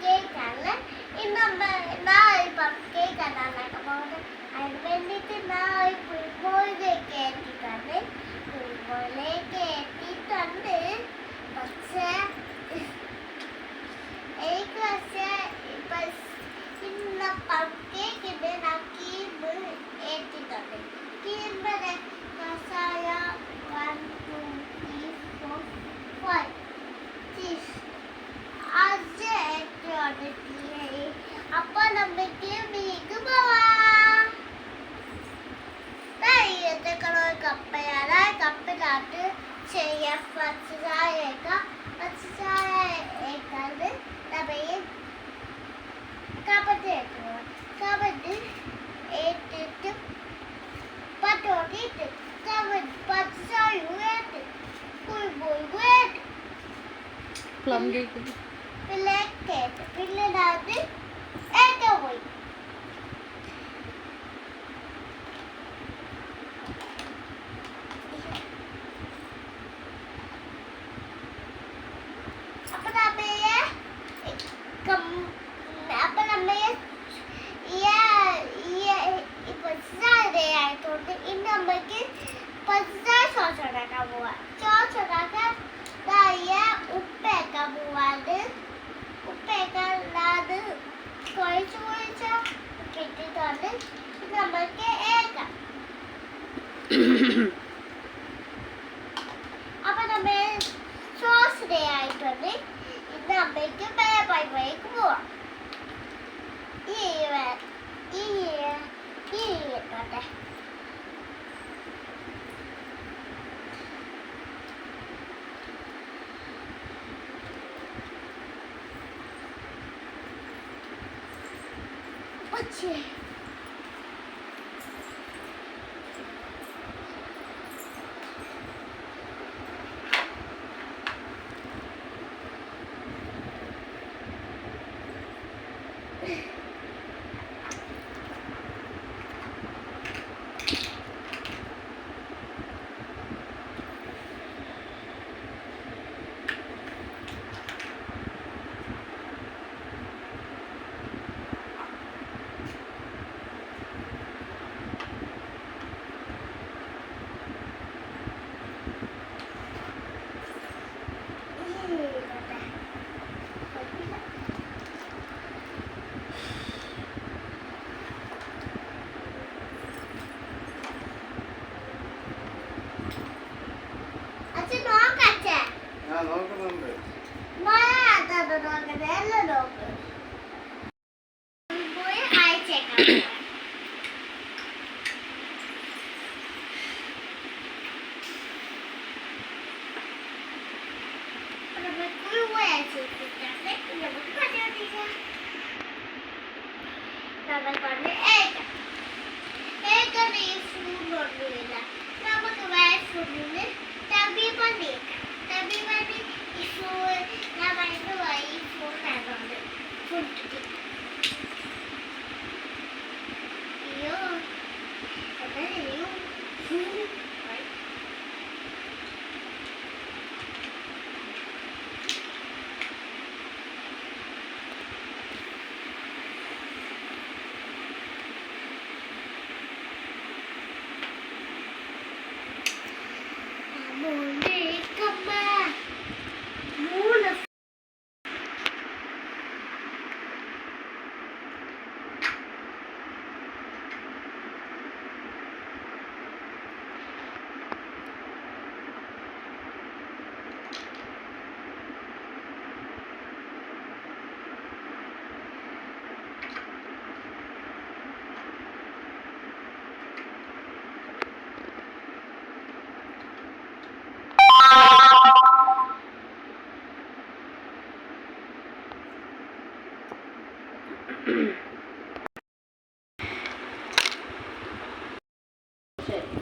കേക്കാണ് ഇന്ന് നാളെ കേക്ക് ഉണ്ടാക്കാൻ പോകുന്നത്. അതിന് വേണ്ടിയിട്ട് നാളെ കുഴിമോളിലേക്ക് എത്തിയിട്ടുണ്ട്. കുഴിമോളിലേക്ക് എത്തിയിട്ടുണ്ട്. പക്ഷേ എനിക്ക് ഇപ്പം ഇന്ന് കേക്കിൻ്റെ ഞാൻ കീമ്പ് എത്തിയിട്ടുണ്ട്. കീമ്പിന് മസാല 1 2 3 4 5 അപ്പൊ നമുക്ക് വീക്ക് പോവാം. കപ്പയാണ്. കപ്പിനകത്ത് ചെയ്യാൻ പച്ചച്ചായയേക്കാൾ നമ്മൾ കപ്പത്ത് വെക്കണം. കപ്പത്ത് ഏറ്റിട്ട് പട്ടോട്ടിട്ട് പച്ചച്ചായ വേട്ട് കുഴിപോയി പ്ലം കേക്ക് പിന്നെ അത് ഏറ്റവും പോയി. അപ്പൊ നമ്മയെ ആയിട്ടുണ്ട്. ഇന്ന് നമ്മക്ക് പച്ചച്ചായ സോസ് ഉണ്ടാക്കാൻ പോവാ. സോസ് ഉണ്ടാക്കാൻ ഉപ്പേക്കാൻ പോവാണ്ട്. ഉപ്പേക്കാത് കുഴച്ച് കിട്ടിയിട്ടുണ്ട്. നമ്മൾക്ക് ഏക്കാം. അപ്പൊ നമ്മൾ സോസ് ഡേ ആയിട്ടുണ്ട്. ഇന്ന് അമ്മയ്ക്ക് പേപ്പറിലേക്ക് പോവാം. ഇട്ടോട്ടെ. നമുക്ക് വൈറ്റ് ഫുഡിന് തബി പണിയേക്കാം. തബി പണി ഞാൻ ഭയങ്കര വൈറ്റ് ഫുഡ് ആയതുകൊണ്ട് ഫുഡ് അയ്യോ അയ്യോ ശരി.